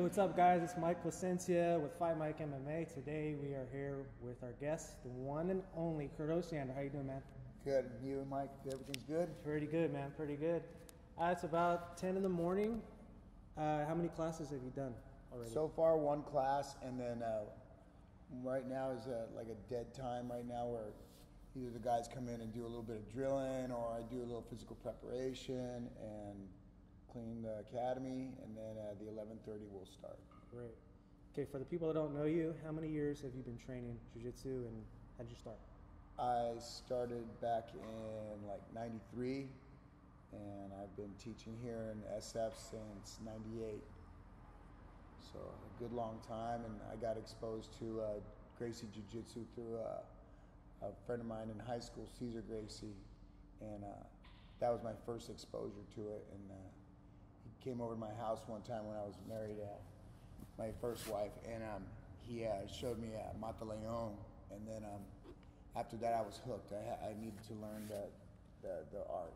what's up, guys? It's Mike Placencia with FightMike MMA. Today we are here with our guest, the one and only Osiander. How you doing, man? Good. You, Mike? Everything's good? Pretty good, man. Pretty good. It's about 10 in the morning. How many classes have you done already? So far, one class, and then right now is like a dead time right now where either the guys come in and do a little bit of drilling, or I do a little physical preparation and clean the academy, and then at the 11:30 we'll start. Great. Okay, for the people that don't know you, how many years have you been training jiu-jitsu, and how did you start? I started back in like '93, and I've been teaching here in SF since '98. So a good long time, and I got exposed to Gracie Jiu-Jitsu through a friend of mine in high school, Cesar Gracie, and that was my first exposure to it. And he came over to my house one time when I was married to my first wife, and he showed me Mata Leon, and then after that I was hooked. I needed to learn the art.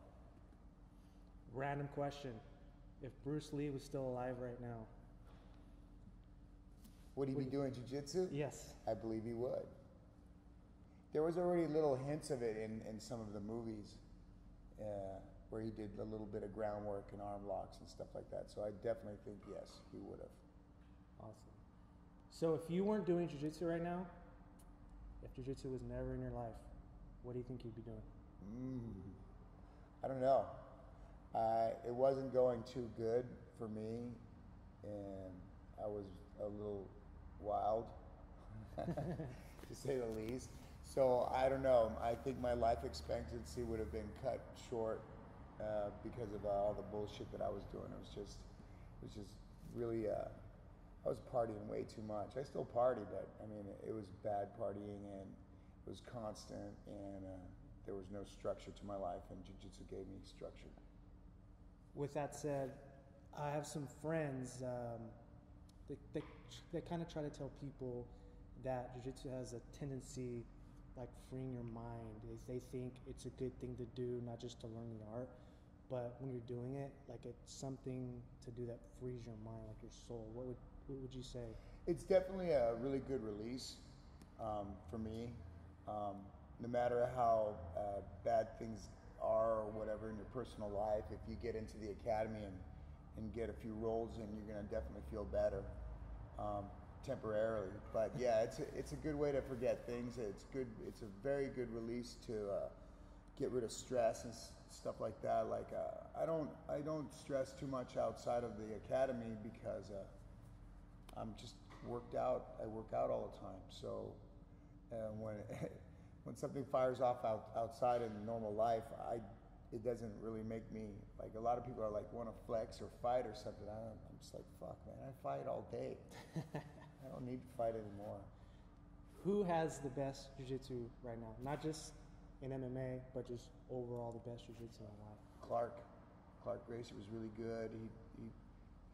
Random question. If Bruce Lee was still alive right now, would he be doing jiu-jitsu? Yes. I believe he would. There was already little hints of it in some of the movies where he did a little bit of groundwork and arm locks and stuff like that. So I definitely think, yes, he would have. Awesome. So if you weren't doing jiu-jitsu right now, if jiu-jitsu was never in your life, what do you think you'd be doing? I don't know. It wasn't going too good for me, and I was a little wild, to say the least. So I don't know. I think my life expectancy would have been cut short because of all the bullshit that I was doing. It was just really. I was partying way too much. I still party, but I mean, it was bad partying, and it was constant, and there was no structure to my life, and jiu-jitsu gave me structure. With that said, I have some friends. They kind of try to tell people that jiu-jitsu has a tendency, like freeing your mind. They think it's a good thing to do, not just to learn the art, but when you're doing it, like it's something to do that frees your mind, like your soul. What would you say? It's definitely a really good release for me. No matter how bad things are or whatever in your personal life, if you get into the academy and get a few rolls in, you're gonna definitely feel better temporarily. But yeah, it's a good way to forget things. It's good. It's a very good release to get rid of stress and stuff like that. Like I don't stress too much outside of the academy because I'm just worked out. I work out all the time. So when something fires off outside in normal life, it doesn't really make me, like a lot of people are like want to flex or fight or something. I'm just like, fuck, man, I fight all day. I don't need to fight anymore. Who has the best jiu-jitsu right now? Not just in MMA, but just overall the best jiu-jitsu in life. Clark Gracie was really good.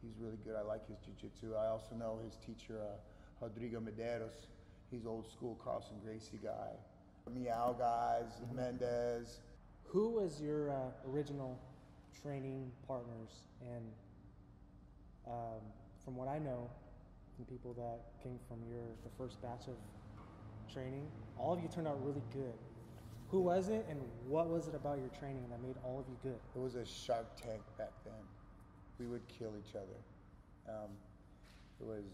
He's really good. I like his jiu-jitsu. I also know his teacher, Rodrigo Medeiros. He's old school Carlson Gracie guy. Meow guys, Mendez. Who was your original training partners? And from what I know, from people that came from the first batch of training, all of you turned out really good. Who was it, and what was it about your training that made all of you good? It was a Shark Tank back then. We would kill each other. It was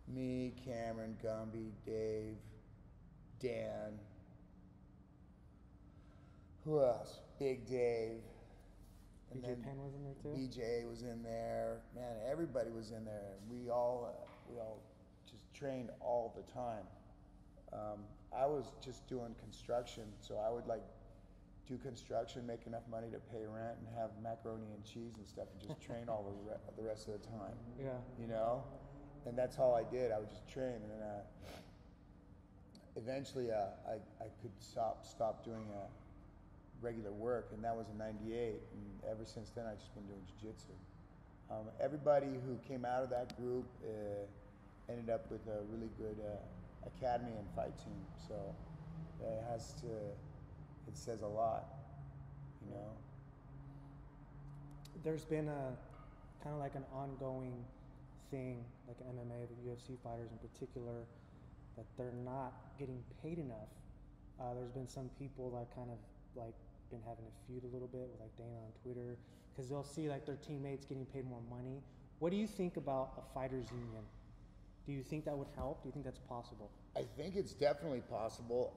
me, Cameron, Gumby, Dave, Dan. Who else? Big Dave. And BJ Penn was in there too? BJ was in there. Man, everybody was in there. We all just trained all the time. I was just doing construction, so I would like do construction, make enough money to pay rent and have macaroni and cheese and stuff, and just train all the rest of the time. Yeah. You know? And that's all I did. I would just train, and then eventually I could stop doing regular work, and that was in '98, and ever since then I've just been doing jiu-jitsu. Everybody who came out of that group ended up with a really good academy and fight team, so it says a lot, you know. There's been a kind of like an ongoing thing, like in MMA, the UFC fighters in particular, that they're not getting paid enough. There's been some people that kind of like been having a feud a little bit with like Dana on Twitter, because they'll see like their teammates getting paid more money. What do you think about a fighters union? Do you think that would help? Do you think that's possible? I think it's definitely possible.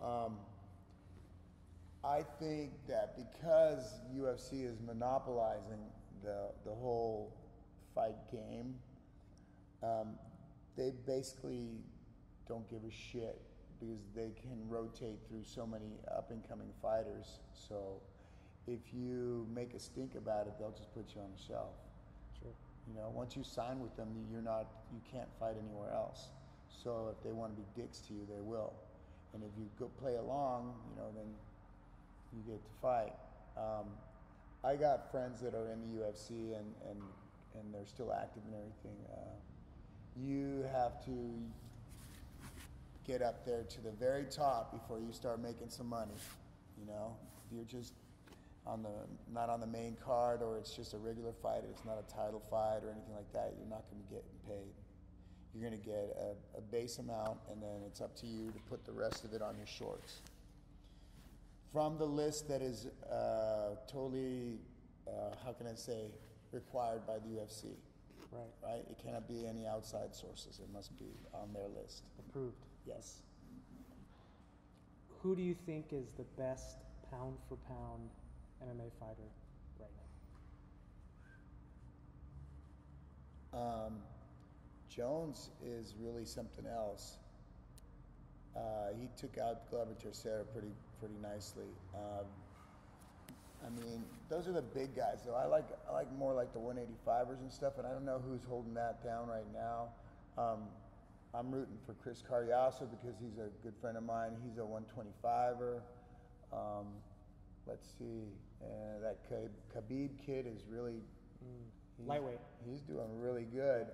I think that because UFC is monopolizing the whole fight game, they basically don't give a shit because they can rotate through so many up-and-coming fighters. So if you make a stink about it, they'll just put you on the shelf. Sure. You know, once you sign with them, you can't fight anywhere else. So if they want to be dicks to you, they will. And if you go play along, you know, then you get to fight. I got friends that are in the UFC and they're still active and everything. You have to get up there to the very top before you start making some money. You know, if you're just not on the main card, or it's just a regular fight, it's not a title fight or anything like that, you're not going to get paid. You're going to get a base amount, and then it's up to you to put the rest of it on your shorts. From the list that is totally, how can I say, required by the UFC. Right? It cannot be any outside sources. It must be on their list. Approved. Yes. Who do you think is the best pound for pound MMA fighter right now? Jones is really something else. He took out Glover Tercera pretty nicely. I mean, those are the big guys, though. I like more like the 185ers and stuff, and I don't know who's holding that down right now. I'm rooting for Chris Carriazo because he's a good friend of mine. He's a 125er. Let's see, that Khabib kid is really lightweight. He's doing really good.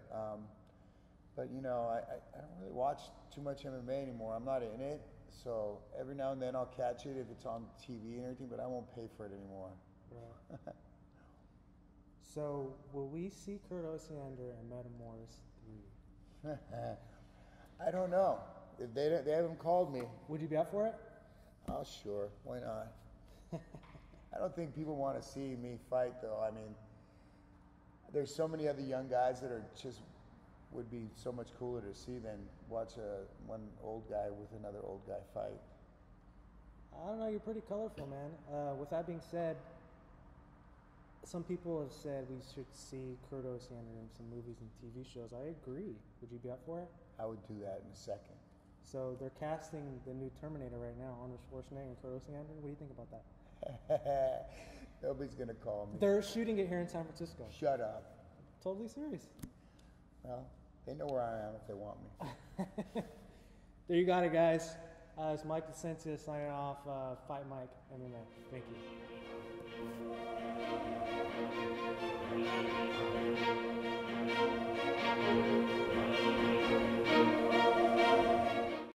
But you know, I don't really watch too much MMA anymore. I'm not in it. So every now and then I'll catch it if it's on TV and everything, but I won't pay for it anymore. Right. So will we see Kurt Osiander and Metamoris 3? I don't know. If they haven't called me. Would you be up for it? Oh, sure. Why not? I don't think people want to see me fight, though. I mean, there's so many other young guys that are just would be so much cooler to see than watch one old guy with another old guy fight. I don't know, you're pretty colorful, man. With that being said, some people have said we should see Kurt Osiander in some movies and TV shows. I agree. Would you be up for it? I would do that in a second. So they're casting the new Terminator right now, Arnold Schwarzenegger and Kurt Osiander. What do you think about that? Nobody's going to call me. They're shooting it here in San Francisco. Shut up. Totally serious. Well, they know where I am if they want me. There you got it, guys. It's Mike Placencia signing off. FightMike MMA. Thank you.